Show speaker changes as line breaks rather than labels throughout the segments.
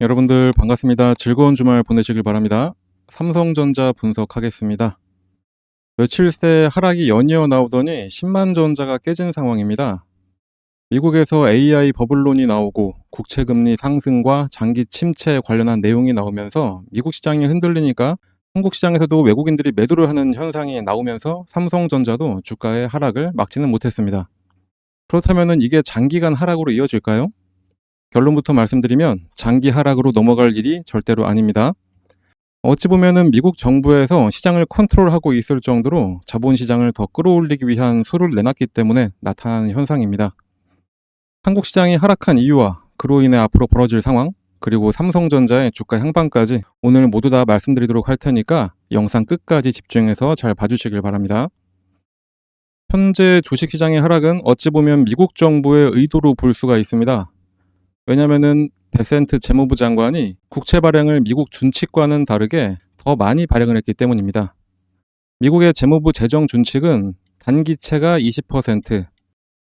여러분들 반갑습니다. 즐거운 주말 보내시길 바랍니다. 삼성전자 분석하겠습니다. 며칠 새 하락이 연이어 나오더니 10만 전자가 깨진 상황입니다. 미국에서 AI 버블론이 나오고 국채금리 상승과 장기 침체 관련한 내용이 나오면서 미국 시장이 흔들리니까 한국 시장에서도 외국인들이 매도를 하는 현상이 나오면서 삼성전자도 주가의 하락을 막지는 못했습니다. 그렇다면 이게 장기간 하락으로 이어질까요? 결론부터 말씀드리면 장기 하락으로 넘어갈 일이 절대로 아닙니다. 어찌 보면은 미국 정부에서 시장을 컨트롤하고 있을 정도로 자본시장을 더 끌어올리기 위한 수를 내놨기 때문에 나타나는 현상입니다. 한국 시장이 하락한 이유와 그로 인해 앞으로 벌어질 상황, 그리고 삼성전자의 주가 향방까지 오늘 모두 다 말씀드리도록 할 테니까 영상 끝까지 집중해서 잘 봐주시길 바랍니다. 현재 주식시장의 하락은 어찌 보면 미국 정부의 의도로 볼 수가 있습니다. 왜냐면은 베센트 재무부 장관이 국채 발행을 미국 준칙과는 다르게 더 많이 발행을 했기 때문입니다. 미국의 재무부 재정 준칙은 단기채가 20%,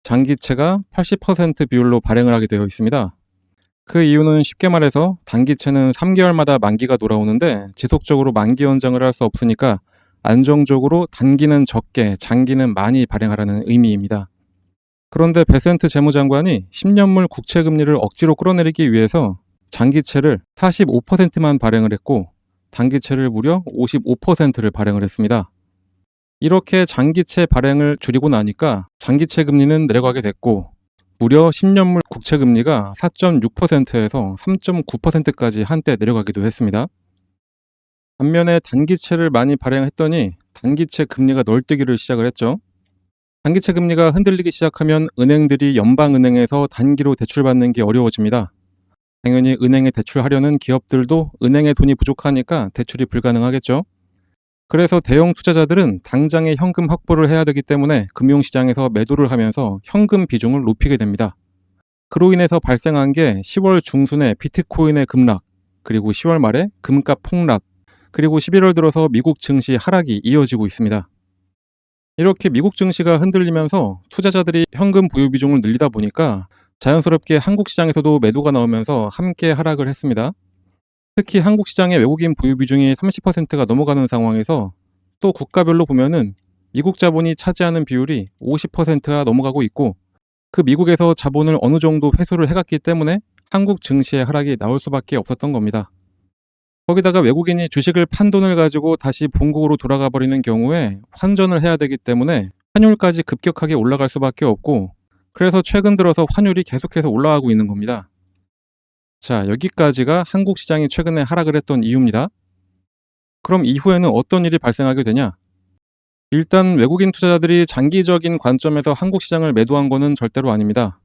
장기채가 80% 비율로 발행을 하게 되어 있습니다. 그 이유는 쉽게 말해서 단기채는 3개월마다 만기가 돌아오는데 지속적으로 만기 연장을 할 수 없으니까 안정적으로 단기는 적게, 장기는 많이 발행하라는 의미입니다. 그런데 베센트 재무장관이 10년물 국채 금리를 억지로 끌어내리기 위해서 장기채를 45%만 발행을 했고 단기채를 무려 55%를 발행을 했습니다. 이렇게 장기채 발행을 줄이고 나니까 장기채 금리는 내려가게 됐고 무려 10년물 국채 금리가 4.6%에서 3.9%까지 한때 내려가기도 했습니다. 반면에 단기채를 많이 발행했더니 단기채 금리가 널뛰기를 시작을 했죠. 단기채 금리가 흔들리기 시작하면 은행들이 연방은행에서 단기로 대출받는 게 어려워집니다. 당연히 은행에 대출하려는 기업들도 은행에 돈이 부족하니까 대출이 불가능하겠죠. 그래서 대형 투자자들은 당장의 현금 확보를 해야 되기 때문에 금융시장에서 매도를 하면서 현금 비중을 높이게 됩니다. 그로 인해서 발생한 게 10월 중순에 비트코인의 급락, 그리고 10월 말에 금값 폭락, 그리고 11월 들어서 미국 증시 하락이 이어지고 있습니다. 이렇게 미국 증시가 흔들리면서 투자자들이 현금 보유 비중을 늘리다 보니까 자연스럽게 한국 시장에서도 매도가 나오면서 함께 하락을 했습니다. 특히 한국 시장의 외국인 보유 비중이 30%가 넘어가는 상황에서 또 국가별로 보면은 미국 자본이 차지하는 비율이 50%가 넘어가고 있고 그 미국에서 자본을 어느 정도 회수를 해갔기 때문에 한국 증시의 하락이 나올 수밖에 없었던 겁니다. 거기다가 외국인이 주식을 판 돈을 가지고 다시 본국으로 돌아가 버리는 경우에 환전을 해야 되기 때문에 환율까지 급격하게 올라갈 수밖에 없고 그래서 최근 들어서 환율이 계속해서 올라가고 있는 겁니다. 자, 여기까지가 한국 시장이 최근에 하락을 했던 이유입니다. 그럼 이후에는 어떤 일이 발생하게 되냐? 일단 외국인 투자자들이 장기적인 관점에서 한국 시장을 매도한 거는 절대로 아닙니다.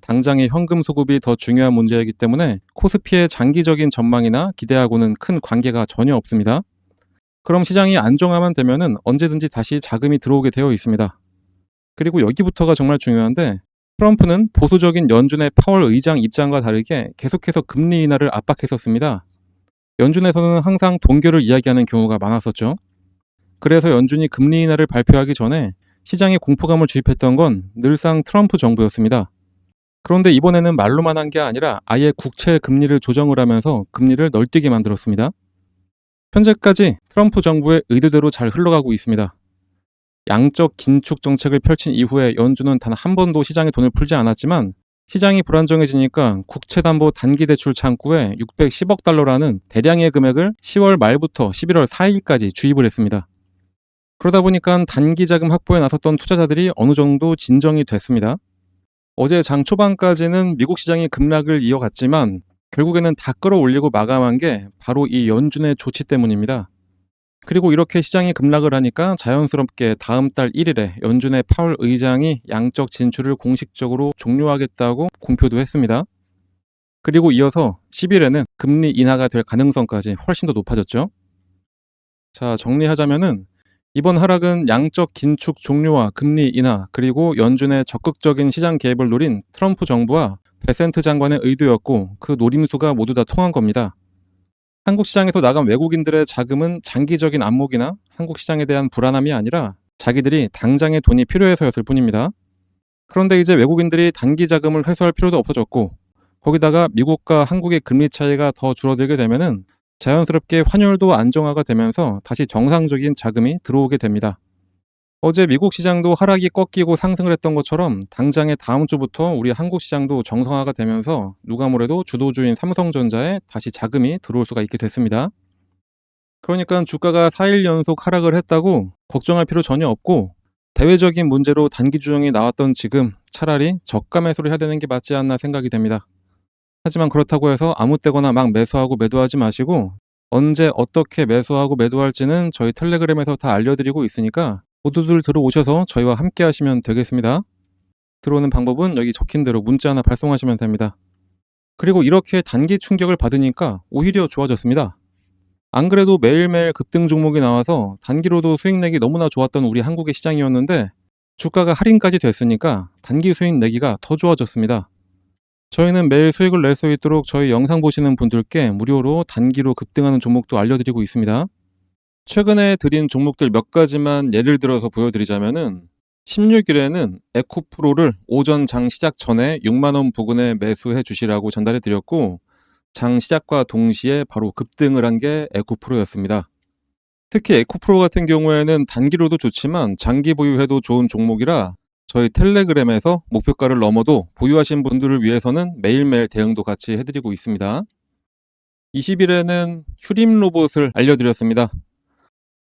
당장의 현금 수급이 더 중요한 문제이기 때문에 코스피의 장기적인 전망이나 기대하고는 큰 관계가 전혀 없습니다. 그럼 시장이 안정화만 되면은 언제든지 다시 자금이 들어오게 되어 있습니다. 그리고 여기부터가 정말 중요한데 트럼프는 보수적인 연준의 파월 의장 입장과 다르게 계속해서 금리 인하를 압박했었습니다. 연준에서는 항상 동결을 이야기하는 경우가 많았었죠. 그래서 연준이 금리 인하를 발표하기 전에 시장에 공포감을 주입했던 건 늘상 트럼프 정부였습니다. 그런데 이번에는 말로만 한 게 아니라 아예 국채 금리를 조정을 하면서 금리를 널뛰게 만들었습니다. 현재까지 트럼프 정부의 의도대로 잘 흘러가고 있습니다. 양적 긴축 정책을 펼친 이후에 연준은 단 한 번도 시장에 돈을 풀지 않았지만 시장이 불안정해지니까 국채담보 단기대출 창구에 610억 달러라는 대량의 금액을 10월 말부터 11월 4일까지 주입을 했습니다. 그러다 보니까 단기 자금 확보에 나섰던 투자자들이 어느 정도 진정이 됐습니다. 어제 장 초반까지는 미국 시장이 급락을 이어갔지만 결국에는 다 끌어올리고 마감한 게 바로 이 연준의 조치 때문입니다. 그리고 이렇게 시장이 급락을 하니까 자연스럽게 다음 달 1일에 연준의 파월 의장이 양적 진출을 공식적으로 종료하겠다고 공표도 했습니다. 그리고 이어서 10일에는 금리 인하가 될 가능성까지 훨씬 더 높아졌죠. 자, 정리하자면은 이번 하락은 양적 긴축 종료와 금리 인하 그리고 연준의 적극적인 시장 개입을 노린 트럼프 정부와 베센트 장관의 의도였고 그 노림수가 모두 다 통한 겁니다. 한국 시장에서 나간 외국인들의 자금은 장기적인 안목이나 한국 시장에 대한 불안함이 아니라 자기들이 당장의 돈이 필요해서였을 뿐입니다. 그런데 이제 외국인들이 단기 자금을 회수할 필요도 없어졌고 거기다가 미국과 한국의 금리 차이가 더 줄어들게 되면은 자연스럽게 환율도 안정화가 되면서 다시 정상적인 자금이 들어오게 됩니다. 어제 미국 시장도 하락이 꺾이고 상승을 했던 것처럼 당장의 다음 주부터 우리 한국 시장도 정상화가 되면서 누가 뭐래도 주도주인 삼성전자에 다시 자금이 들어올 수가 있게 됐습니다. 그러니까 주가가 4일 연속 하락을 했다고 걱정할 필요 전혀 없고, 대외적인 문제로 단기 조정이 나왔던 지금 차라리 저가 매수를 해야 되는 게 맞지 않나 생각이 됩니다. 하지만 그렇다고 해서 아무 때거나 막 매수하고 매도하지 마시고, 언제 어떻게 매수하고 매도할지는 저희 텔레그램에서 다 알려드리고 있으니까 모두들 들어오셔서 저희와 함께 하시면 되겠습니다. 들어오는 방법은 여기 적힌 대로 문자 하나 발송하시면 됩니다. 그리고 이렇게 단기 충격을 받으니까 오히려 좋아졌습니다. 안 그래도 매일매일 급등 종목이 나와서 단기로도 수익 내기 너무나 좋았던 우리 한국의 시장이었는데, 주가가 할인까지 됐으니까 단기 수익 내기가 더 좋아졌습니다. 저희는 매일 수익을 낼 수 있도록 저희 영상 보시는 분들께 무료로 단기로 급등하는 종목도 알려드리고 있습니다. 최근에 드린 종목들 몇 가지만 예를 들어서 보여드리자면은, 16일에는 에코프로를 오전 장 시작 전에 6만원 부근에 매수해 주시라고 전달해 드렸고, 장 시작과 동시에 바로 급등을 한 게 에코프로였습니다. 특히 에코프로 같은 경우에는 단기로도 좋지만 장기 보유해도 좋은 종목이라 저희 텔레그램에서 목표가를 넘어도 보유하신 분들을 위해서는 매일매일 대응도 같이 해드리고 있습니다. 20일에는 휴림 로봇을 알려드렸습니다.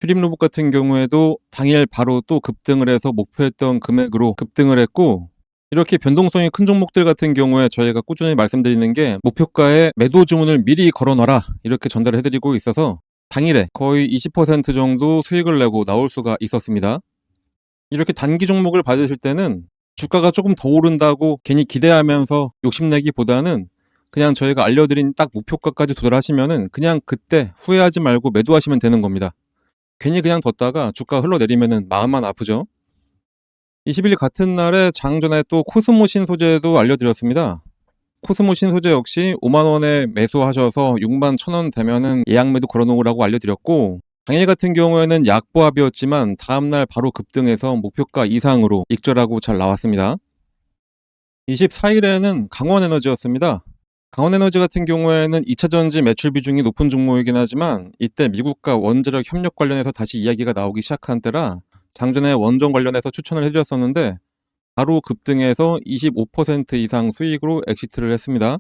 휴림 로봇 같은 경우에도 당일 바로 또 급등을 해서 목표했던 금액으로 급등을 했고, 이렇게 변동성이 큰 종목들 같은 경우에 저희가 꾸준히 말씀드리는 게 목표가에 매도 주문을 미리 걸어놔라 이렇게 전달을 해드리고 있어서 당일에 거의 20% 정도 수익을 내고 나올 수가 있었습니다. 이렇게 단기 종목을 받으실 때는 주가가 조금 더 오른다고 괜히 기대하면서 욕심내기보다는 그냥 저희가 알려드린 딱 목표가까지 도달하시면은 그냥 그때 후회하지 말고 매도하시면 되는 겁니다. 괜히 그냥 뒀다가 주가 흘러내리면은 마음만 아프죠. 20일 같은 날에 장전에 또 코스모 신소재도 알려드렸습니다. 코스모 신소재 역시 5만원에 매수하셔서 6만 1,000원 되면은 예약 매도 걸어놓으라고 알려드렸고, 당일 같은 경우에는 약보합이었지만 다음날 바로 급등해서 목표가 이상으로 익절하고 잘 나왔습니다. 24일에는 강원에너지였습니다. 강원에너지 같은 경우에는 2차전지 매출 비중이 높은 종목이긴 하지만 이때 미국과 원자력 협력 관련해서 다시 이야기가 나오기 시작한 때라 장전에 원전 관련해서 추천을 해드렸었는데 바로 급등해서 25% 이상 수익으로 엑시트를 했습니다.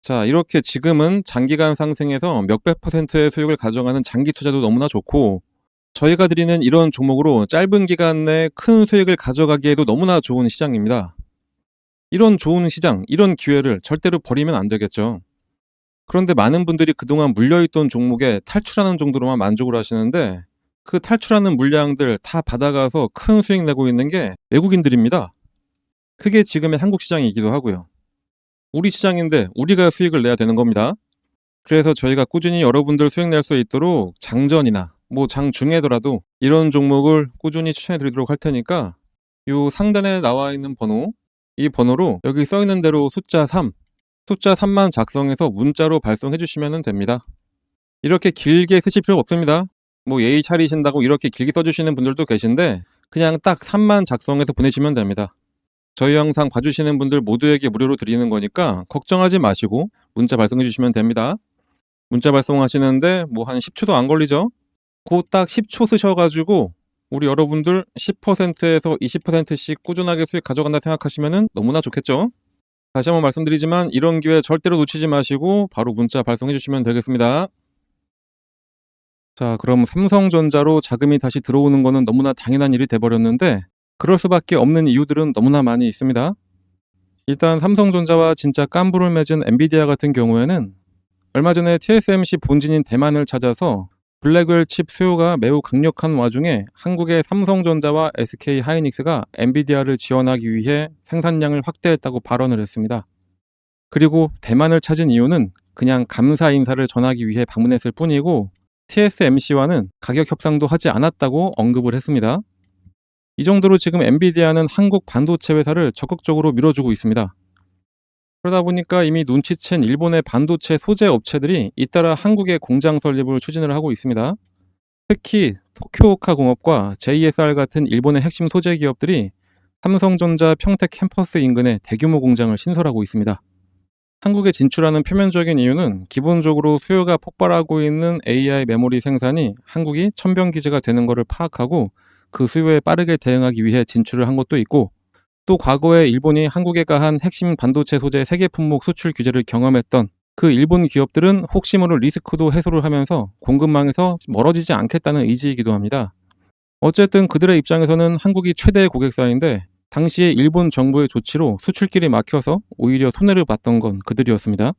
자, 이렇게 지금은 장기간 상승해서 몇백 %의 수익을 가져가는 장기 투자도 너무나 좋고, 저희가 드리는 이런 종목으로 짧은 기간 내에 큰 수익을 가져가기에도 너무나 좋은 시장입니다. 이런 좋은 시장, 이런 기회를 절대로 버리면 안 되겠죠. 그런데 많은 분들이 그동안 물려있던 종목에 탈출하는 정도로만 만족을 하시는데, 그 탈출하는 물량들 다 받아가서 큰 수익 내고 있는 게 외국인들입니다. 그게 지금의 한국 시장이기도 하고요. 우리 시장인데 우리가 수익을 내야 되는 겁니다. 그래서 저희가 꾸준히 여러분들 수익 낼 수 있도록 장전이나 뭐 장중에더라도 이런 종목을 꾸준히 추천해 드리도록 할 테니까 요 상단에 나와 있는 번호, 이 번호로 여기 써 있는 대로 숫자 3만 작성해서 문자로 발송해 주시면 됩니다. 이렇게 길게 쓰실 필요 없습니다. 뭐 예의 차리신다고 이렇게 길게 써주시는 분들도 계신데 그냥 딱 3만 작성해서 보내시면 됩니다. 저희 영상 봐주시는 분들 모두에게 무료로 드리는 거니까 걱정하지 마시고 문자 발송해 주시면 됩니다. 문자 발송하시는데 뭐 한 10초도 안 걸리죠? 그 딱 10초 쓰셔가지고 우리 여러분들 10%에서 20%씩 꾸준하게 수익 가져간다 생각하시면 너무나 좋겠죠? 다시 한번 말씀드리지만 이런 기회 절대로 놓치지 마시고 바로 문자 발송해 주시면 되겠습니다. 자, 그럼 삼성전자로 자금이 다시 들어오는 거는 너무나 당연한 일이 돼버렸는데 그럴 수밖에 없는 이유들은 너무나 많이 있습니다. 일단 삼성전자와 진짜 깐부를 맺은 엔비디아 같은 경우에는 얼마 전에 TSMC 본진인 대만을 찾아서 블랙웰 칩 수요가 매우 강력한 와중에 한국의 삼성전자와 SK 하이닉스가 엔비디아를 지원하기 위해 생산량을 확대했다고 발언을 했습니다. 그리고 대만을 찾은 이유는 그냥 감사 인사를 전하기 위해 방문했을 뿐이고 TSMC와는 가격 협상도 하지 않았다고 언급을 했습니다. 이 정도로 지금 엔비디아는 한국 반도체 회사를 적극적으로 밀어주고 있습니다. 그러다 보니까 이미 눈치챈 일본의 반도체 소재 업체들이 잇따라 한국의 공장 설립을 추진을 하고 있습니다. 특히 토쿄오카 공업과 JSR 같은 일본의 핵심 소재 기업들이 삼성전자 평택 캠퍼스 인근에 대규모 공장을 신설하고 있습니다. 한국에 진출하는 표면적인 이유는 기본적으로 수요가 폭발하고 있는 AI 메모리 생산이 한국이 천변기지가 되는 것을 파악하고 그 수요에 빠르게 대응하기 위해 진출을 한 것도 있고, 또 과거에 일본이 한국에 가한 핵심 반도체 소재 세계 품목 수출 규제를 경험했던 그 일본 기업들은 혹시 모를 리스크도 해소를 하면서 공급망에서 멀어지지 않겠다는 의지이기도 합니다. 어쨌든 그들의 입장에서는 한국이 최대의 고객사인데 당시에 일본 정부의 조치로 수출길이 막혀서 오히려 손해를 봤던 건 그들이었습니다.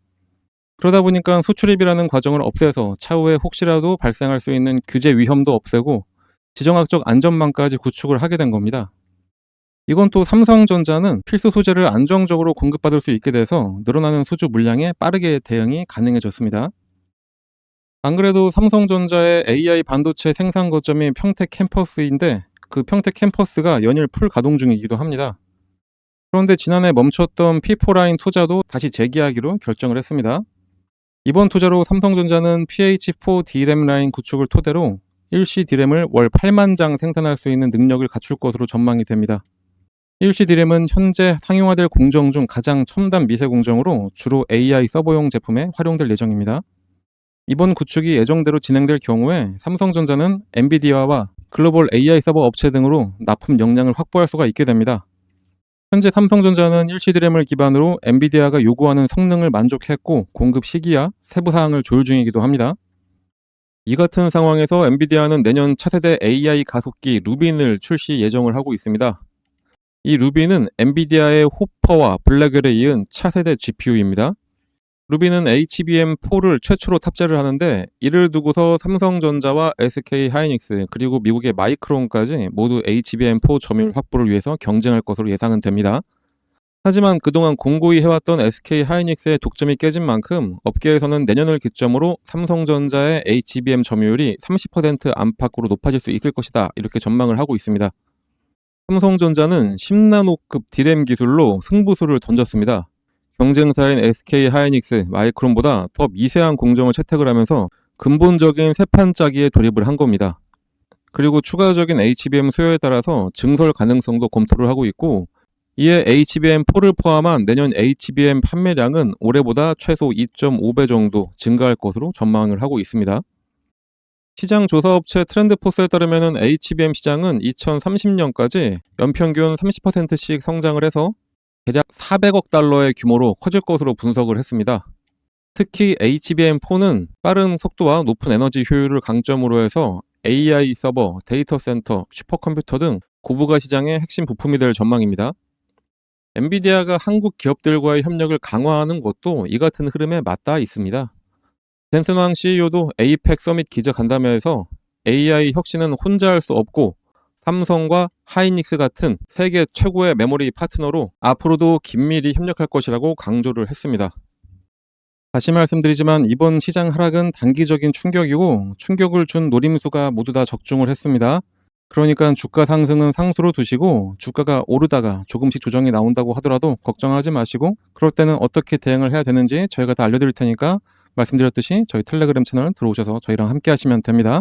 그러다 보니까 수출입이라는 과정을 없애서 차후에 혹시라도 발생할 수 있는 규제 위험도 없애고 지정학적 안전망까지 구축을 하게 된 겁니다. 이건 또 삼성전자는 필수 소재를 안정적으로 공급받을 수 있게 돼서 늘어나는 수주 물량에 빠르게 대응이 가능해졌습니다. 안 그래도 삼성전자의 AI 반도체 생산 거점이 평택 캠퍼스인데 그 평택 캠퍼스가 연일 풀 가동 중이기도 합니다. 그런데 지난해 멈췄던 P4라인 투자도 다시 재개하기로 결정을 했습니다. 이번 투자로 삼성전자는 PH4 D램 라인 구축을 토대로 일시 D램을 월 8만 장 생산할 수 있는 능력을 갖출 것으로 전망이 됩니다. 일시 D램은 현재 상용화될 공정 중 가장 첨단 미세 공정으로 주로 AI 서버용 제품에 활용될 예정입니다. 이번 구축이 예정대로 진행될 경우에 삼성전자는 엔비디아와 글로벌 AI 서버 업체 등으로 납품 역량을 확보할 수가 있게 됩니다. 현재 삼성전자는 일시 D램을 기반으로 엔비디아가 요구하는 성능을 만족했고 공급 시기와 세부 사항을 조율 중이기도 합니다. 이 같은 상황에서 엔비디아는 내년 차세대 AI 가속기 루빈을 출시 예정을 하고 있습니다. 이 루빈은 엔비디아의 호퍼와 블랙웰에 이은 차세대 GPU입니다. 루빈은 HBM4를 최초로 탑재를 하는데 이를 두고서 삼성전자와 SK 하이닉스 그리고 미국의 마이크론까지 모두 HBM4 점유율 확보를 위해서 경쟁할 것으로 예상은 됩니다. 하지만 그동안 공고히 해왔던 SK 하이닉스의 독점이 깨진 만큼 업계에서는 내년을 기점으로 삼성전자의 HBM 점유율이 30% 안팎으로 높아질 수 있을 것이다 이렇게 전망을 하고 있습니다. 삼성전자는 10나노급 D램 기술로 승부수를 던졌습니다. 경쟁사인 SK 하이닉스, 마이크론보다 더 미세한 공정을 채택을 하면서 근본적인 세판 짜기에 돌입을 한 겁니다. 그리고 추가적인 HBM 수요에 따라서 증설 가능성도 검토를 하고 있고, 이에 HBM4를 포함한 내년 HBM 판매량은 올해보다 최소 2.5배 정도 증가할 것으로 전망을 하고 있습니다. 시장 조사업체 트렌드포스에 따르면 HBM 시장은 2030년까지 연평균 30%씩 성장을 해서 대략 400억 달러의 규모로 커질 것으로 분석을 했습니다. 특히 HBM4는 빠른 속도와 높은 에너지 효율을 강점으로 해서 AI 서버, 데이터 센터, 슈퍼컴퓨터 등 고부가 시장의 핵심 부품이 될 전망입니다. 엔비디아가 한국 기업들과의 협력을 강화하는 것도 이 같은 흐름에 맞닿아 있습니다. 젠슨 왕 CEO도 APEC 서밋 기자 간담회에서 AI 혁신은 혼자 할 수 없고 삼성과 하이닉스 같은 세계 최고의 메모리 파트너로 앞으로도 긴밀히 협력할 것이라고 강조를 했습니다. 다시 말씀드리지만 이번 시장 하락은 단기적인 충격이고 충격을 준 노림수가 모두 다 적중을 했습니다. 그러니까 주가 상승은 상수로 두시고 주가가 오르다가 조금씩 조정이 나온다고 하더라도 걱정하지 마시고 그럴 때는 어떻게 대응을 해야 되는지 저희가 다 알려드릴 테니까 말씀드렸듯이 저희 텔레그램 채널 들어오셔서 저희랑 함께 하시면 됩니다.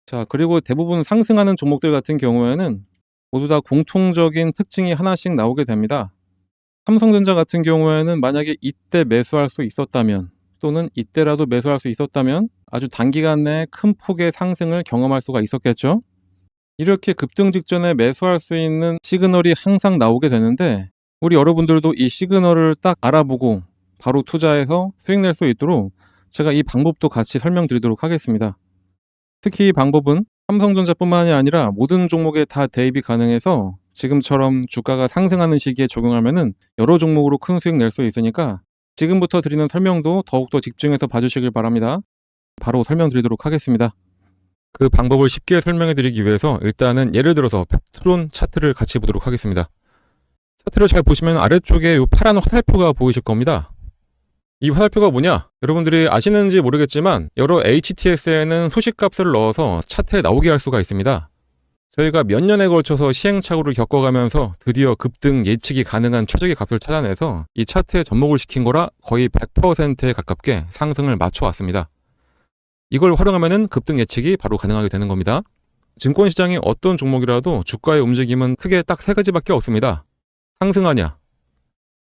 자, 그리고 대부분 상승하는 종목들 같은 경우에는 모두 다 공통적인 특징이 하나씩 나오게 됩니다. 삼성전자 같은 경우에는 만약에 이때 매수할 수 있었다면 또는 이때라도 매수할 수 있었다면 아주 단기간 내에 큰 폭의 상승을 경험할 수가 있었겠죠. 이렇게 급등 직전에 매수할 수 있는 시그널이 항상 나오게 되는데 우리 여러분들도 이 시그널을 딱 알아보고 바로 투자해서 수익 낼 수 있도록 제가 이 방법도 같이 설명드리도록 하겠습니다. 특히 이 방법은 삼성전자뿐만이 아니라 모든 종목에 다 대입이 가능해서 지금처럼 주가가 상승하는 시기에 적용하면은 여러 종목으로 큰 수익 낼 수 있으니까 지금부터 드리는 설명도 더욱더 집중해서 봐주시길 바랍니다. 바로 설명드리도록 하겠습니다. 그 방법을 쉽게 설명해 드리기 위해서 일단은 예를 들어서 펩트론 차트를 같이 보도록 하겠습니다. 차트를 잘 보시면 아래쪽에 이 파란 화살표가 보이실 겁니다. 이 화살표가 뭐냐? 여러분들이 아시는지 모르겠지만 여러 HTS에는 소식값을 넣어서 차트에 나오게 할 수가 있습니다. 저희가 몇 년에 걸쳐서 시행착오를 겪어가면서 드디어 급등 예측이 가능한 최적의 값을 찾아내서 이 차트에 접목을 시킨 거라 거의 100%에 가깝게 상승을 맞춰왔습니다. 이걸 활용하면 급등 예측이 바로 가능하게 되는 겁니다. 증권시장의 어떤 종목이라도 주가의 움직임은 크게 딱 세 가지밖에 없습니다. 상승하냐,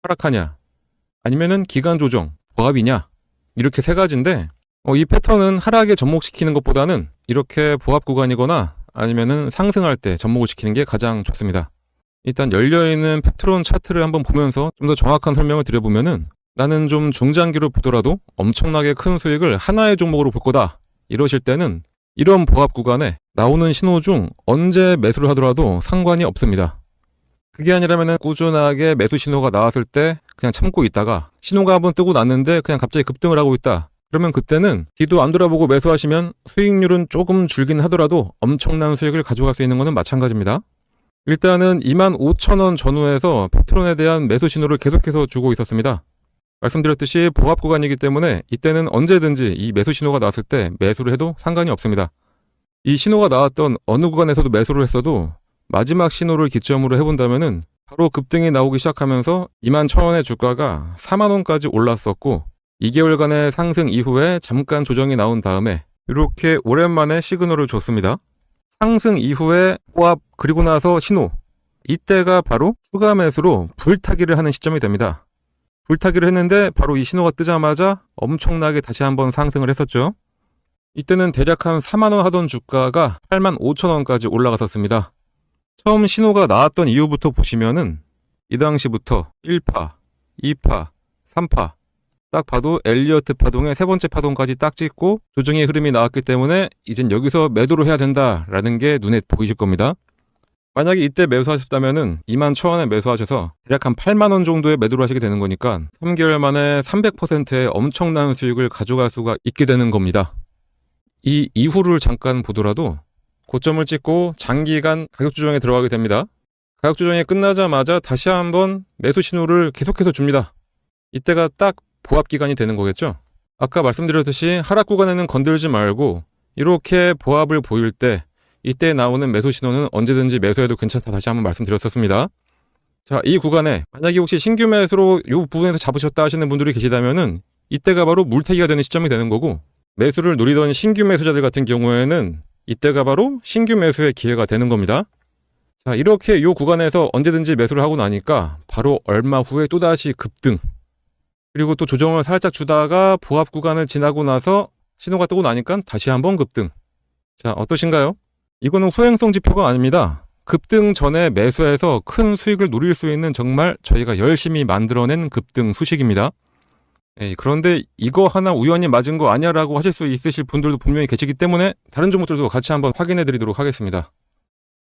하락하냐,
아니면은 기간 조정, 보합이냐? 이렇게 세 가지인데 이 패턴은 하락에 접목시키는 것보다는 이렇게 보합 구간이거나 아니면은 상승할 때 접목을 시키는 게 가장 좋습니다. 일단 열려있는 패트론 차트를 한번 보면서 좀 더 정확한 설명을 드려보면은 나는 좀 중장기로 보더라도 엄청나게 큰 수익을 하나의 종목으로 볼 거다. 이러실 때는 이런 보합 구간에 나오는 신호 중 언제 매수를 하더라도 상관이 없습니다. 그게 아니라면은 꾸준하게 매수 신호가 나왔을 때 그냥 참고 있다가 신호가 한번 뜨고 났는데 그냥 갑자기 급등을 하고 있다. 그러면 그때는 뒤도 안 돌아보고 매수하시면 수익률은 조금 줄긴 하더라도 엄청난 수익을 가져갈 수 있는 것은 마찬가지입니다. 일단은 25,000원 전후에서 패트론에 대한 매수 신호를 계속해서 주고 있었습니다. 말씀드렸듯이 보합 구간이기 때문에 이때는 언제든지 이 매수 신호가 나왔을 때 매수를 해도 상관이 없습니다. 이 신호가 나왔던 어느 구간에서도 매수를 했어도 마지막 신호를 기점으로 해본다면은 바로 급등이 나오기 시작하면서 21,000원의 주가가 4만원까지 올랐었고 2개월간의 상승 이후에 잠깐 조정이 나온 다음에 이렇게 오랜만에 시그널을 줬습니다. 상승 이후에 보합 그리고 나서 신호, 이때가 바로 추가 매수로 불타기를 하는 시점이 됩니다. 불타기를 했는데 바로 이 신호가 뜨자마자 엄청나게 다시 한번 상승을 했었죠. 이때는 대략 한 4만원 하던 주가가 85,000원까지 올라갔었습니다. 처음 신호가 나왔던 이후부터 보시면은 이 당시부터 1파, 2파, 3파 딱 봐도 엘리어트 파동의 세 번째 파동까지 딱 찍고 조정의 흐름이 나왔기 때문에 이젠 여기서 매도를 해야 된다라는 게 눈에 보이실 겁니다. 만약에 이때 매수하셨다면은 21,000원에 매수하셔서 대략 한 8만원 정도에 매도를 하시게 되는 거니까 3개월 만에 300%의 엄청난 수익을 가져갈 수가 있게 되는 겁니다. 이 이후를 잠깐 보더라도 고점을 찍고 장기간 가격 조정에 들어가게 됩니다. 가격 조정이 끝나자마자 다시 한번 매수 신호를 계속해서 줍니다. 이때가 딱 보합 기간이 되는 거겠죠. 아까 말씀드렸듯이 하락 구간에는 건들지 말고 이렇게 보합을 보일 때 이때 나오는 매수 신호는 언제든지 매수해도 괜찮다 다시 한번 말씀드렸었습니다. 자, 이 구간에 만약에 혹시 신규 매수로 이 부분에서 잡으셨다 하시는 분들이 계시다면은 이때가 바로 물타기가 되는 시점이 되는 거고 매수를 노리던 신규 매수자들 같은 경우에는 이때가 바로 신규 매수의 기회가 되는 겁니다. 자, 이렇게 이 구간에서 언제든지 매수를 하고 나니까 바로 얼마 후에 또다시 급등, 그리고 또 조정을 살짝 주다가 보합 구간을 지나고 나서 신호가 뜨고 나니까 다시 한번 급등. 자, 어떠신가요? 이거는 후행성 지표가 아닙니다. 급등 전에 매수해서 큰 수익을 노릴 수 있는 정말 저희가 열심히 만들어낸 급등 수식입니다. 그런데 이거 하나 우연히 맞은 거 아니야 라고 하실 수 있으실 분들도 분명히 계시기 때문에 다른 종목들도 같이 한번 확인해 드리도록 하겠습니다.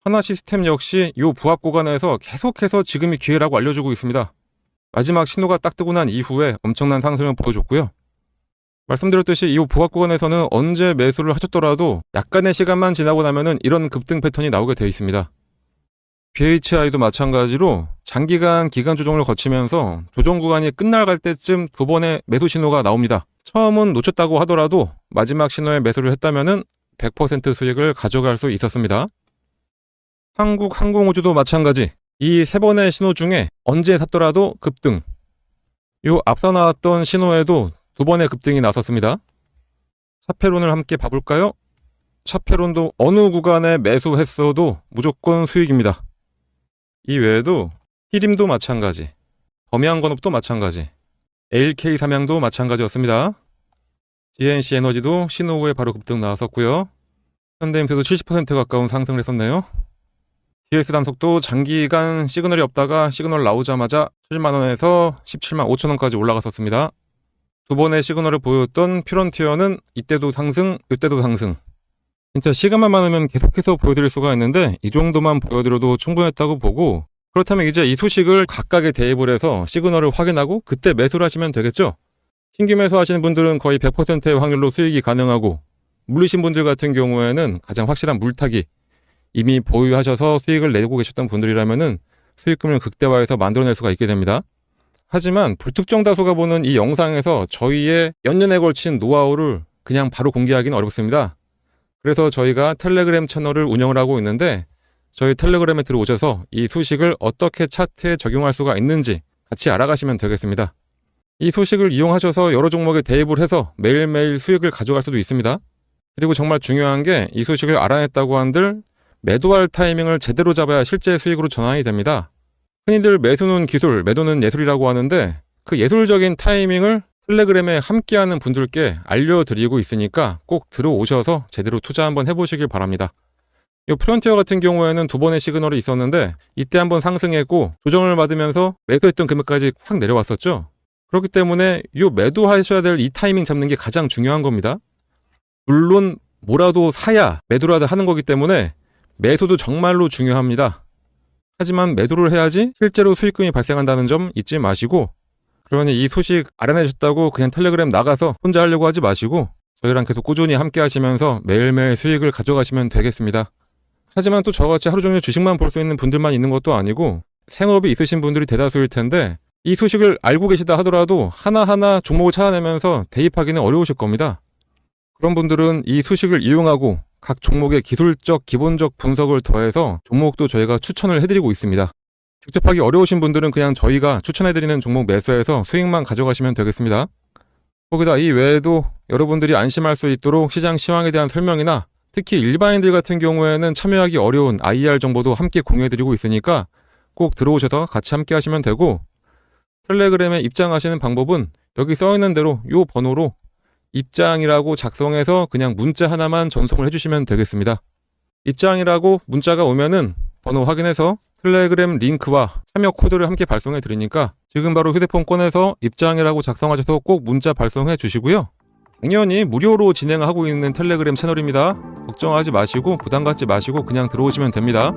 하나시스템 역시 이 부합 구간에서 계속해서 지금이 기회라고 알려주고 있습니다. 마지막 신호가 딱 뜨고 난 이후에 엄청난 상승을 보여줬고요. 말씀드렸듯이 이 부합 구간에서는 언제 매수를 하셨더라도 약간의 시간만 지나고 나면은 이런 급등 패턴이 나오게 되어 있습니다. BHI도 마찬가지로 장기간 기간 조정을 거치면서 조정 구간이 끝나갈 때쯤 두 번의 매수 신호가 나옵니다. 처음은 놓쳤다고 하더라도 마지막 신호에 매수를 했다면은 100% 수익을 가져갈 수 있었습니다. 한국항공우주도 마찬가지. 이 세 번의 신호 중에 언제 샀더라도 급등. 요 앞서 나왔던 신호에도 두 번의 급등이 나섰습니다. 차페론을 함께 봐볼까요? 차페론도 어느 구간에 매수했어도 무조건 수익입니다. 이 외에도 히림도 마찬가지, 범양건업도 마찬가지, LK 삼양도 마찬가지였습니다. GNC 에너지도 신호 후에 바로 급등 나왔었고요. 현대임수도 70% 가까운 상승을 했었네요. DS 단속도 장기간 시그널이 없다가 시그널 나오자마자 7만원에서 17만 5천원까지 올라갔었습니다. 두 번의 시그널을 보였던 퓨런티어는 이때도 상승, 이때도 상승. 진짜 시간만 많으면 계속해서 보여드릴 수가 있는데 이 정도만 보여드려도 충분했다고 보고, 그렇다면 이제 이 소식을 각각에 대입을 해서 시그널을 확인하고 그때 매수를 하시면 되겠죠. 신규 매수하시는 분들은 거의 100%의 확률로 수익이 가능하고, 물리신 분들 같은 경우에는 가장 확실한 물타기, 이미 보유하셔서 수익을 내고 계셨던 분들이라면은 수익금을 극대화해서 만들어낼 수가 있게 됩니다. 하지만 불특정 다수가 보는 이 영상에서 저희의 연년에 걸친 노하우를 그냥 바로 공개하기는 어렵습니다. 그래서 저희가 텔레그램 채널을 운영을 하고 있는데 저희 텔레그램에 들어오셔서 이 소식을 어떻게 차트에 적용할 수가 있는지 같이 알아가시면 되겠습니다. 이 소식을 이용하셔서 여러 종목에 대입을 해서 매일매일 수익을 가져갈 수도 있습니다. 그리고 정말 중요한 게 이 소식을 알아냈다고 한들 매도할 타이밍을 제대로 잡아야 실제 수익으로 전환이 됩니다. 흔히들 매수는 기술, 매도는 예술이라고 하는데 그 예술적인 타이밍을 텔레그램에 함께하는 분들께 알려드리고 있으니까 꼭 들어오셔서 제대로 투자 한번 해보시길 바랍니다. 이 프론티어 같은 경우에는 2번의 시그널이 있었는데 이때 한번 상승했고 조정을 받으면서 매도했던 금액까지 확 내려왔었죠. 그렇기 때문에 이 매도하셔야 될 이 타이밍 잡는 게 가장 중요한 겁니다. 물론 뭐라도 사야 매도라도 하는 거기 때문에 매수도 정말로 중요합니다. 하지만 매도를 해야지 실제로 수익금이 발생한다는 점 잊지 마시고, 그러니 이 소식 알아내셨다고 그냥 텔레그램 나가서 혼자 하려고 하지 마시고 저희랑 계속 꾸준히 함께 하시면서 매일매일 수익을 가져가시면 되겠습니다. 하지만 또 저같이 하루 종일 주식만 볼 수 있는 분들만 있는 것도 아니고 생업이 있으신 분들이 대다수일 텐데 이 소식을 알고 계시다 하더라도 하나하나 종목을 찾아내면서 대입하기는 어려우실 겁니다. 그런 분들은 이 소식을 이용하고 각 종목의 기술적, 기본적 분석을 더해서 종목도 저희가 추천을 해드리고 있습니다. 직접 하기 어려우신 분들은 그냥 저희가 추천해드리는 종목 매수해서 수익만 가져가시면 되겠습니다. 거기다 이 외에도 여러분들이 안심할 수 있도록 시장 시황에 대한 설명이나 특히 일반인들 같은 경우에는 참여하기 어려운 IR 정보도 함께 공유해드리고 있으니까 꼭 들어오셔서 같이 함께 하시면 되고, 텔레그램에 입장하시는 방법은 여기 써있는 대로 이 번호로 입장이라고 작성해서 그냥 문자 하나만 전송을 해주시면 되겠습니다. 입장이라고 문자가 오면은 번호 확인해서 텔레그램 링크와 참여 코드를 함께 발송해 드리니까 지금 바로 휴대폰 꺼내서 입장이라고 작성하셔서 꼭 문자 발송해 주시고요. 당연히 무료로 진행하고 있는 텔레그램 채널입니다. 걱정하지 마시고 부담 갖지 마시고 그냥 들어오시면 됩니다.